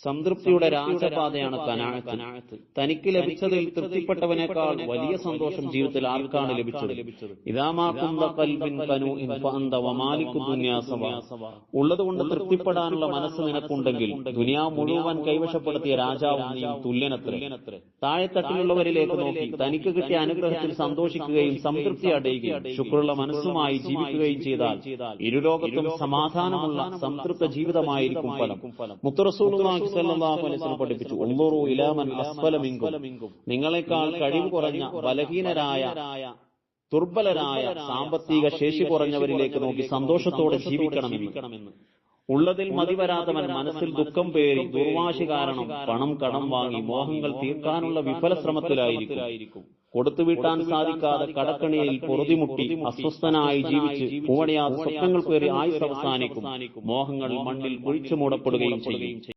സംതൃപ്തിയുടെ രാജപാതയാണ് ഖനാഅത്ത്. തനിക്ക് ലഭിച്ചതിൽ തൃപ്തിപ്പെട്ടവനേക്കാൾ വലിയ സന്തോഷം ജീവിതത്തിൽ ആർക്കാണ് ലഭിച്ചത്? ഇദാമാ കുന്ത ഖൽബിൻ ഖനൂഇൻ ഫഅന്ത വമാലിക്കു ദുനിയാ സവാ. ഉള്ളതുകൊണ്ട് തൃപ്തിപ്പെടാനുള്ള മനസ്സ് നിനക്കുണ്ടെങ്കിൽ ദുനിയാവ് മുഴുവൻ കൈവശപ്പെടുത്തിയ രാജാവും നീയും തുല്യനത്രേ. താഴെത്തട്ടിലുള്ളവരിലേക്ക് നോക്കി തനിക്ക് കിട്ടിയ അനുഗ്രഹത്തിൽ സന്തോഷിക്കുകയും സംതൃപ്തി അടയുകയും ശുക്രുള്ള മനസ്സുമായി ജീവിക്കുകയും ചെയ്താൽ ഇരുലോകത്തും സമാധാനമുള്ള സംതൃപ്ത ജീവിതമായിരിക്കും ഫലം. മുത്ത് റസൂലുള്ളാഹി സ്വല്ലല്ലാഹു അലൈഹി വസല്ലം പഠിപ്പിച്ചു, ഉൻദുറു ഇലാ മൻ അസ്ഫല മിൻകും. നിങ്ങളെക്കാൾ കഴിവ് കുറഞ്ഞ, ബലഹീനരായ, ദുർബലരായ, സാമ്പത്തിക ശേഷി കുറഞ്ഞവരിലേക്ക് നോക്കി സന്തോഷത്തോടെ ജീവിക്കണമെന്ന്. ഉള്ളതിൽ മതിവരാത്തവൻ മനസ്സിൽ ദുഃഖം പേറി ദുർവാശി കാരണം പണം കടം വാങ്ങി മോഹങ്ങൾ തീർക്കാനുള്ള വിഫല ശ്രമത്തിലായിരിക്കും. കൊടുത്തുവിട്ടാൻ സാധിക്കാതെ കടക്കണിയിൽ പൊറുതിമുട്ടി അസ്വസ്ഥനായി ജീവിച്ച് പൂവണിയാതെ സ്വപ്നങ്ങൾ പേറി ആയുസ് അവസാനിക്കും. മോഹങ്ങൾ മണ്ണിൽ കുഴിച്ചു മൂടപ്പെടുകയും ചെയ്യും.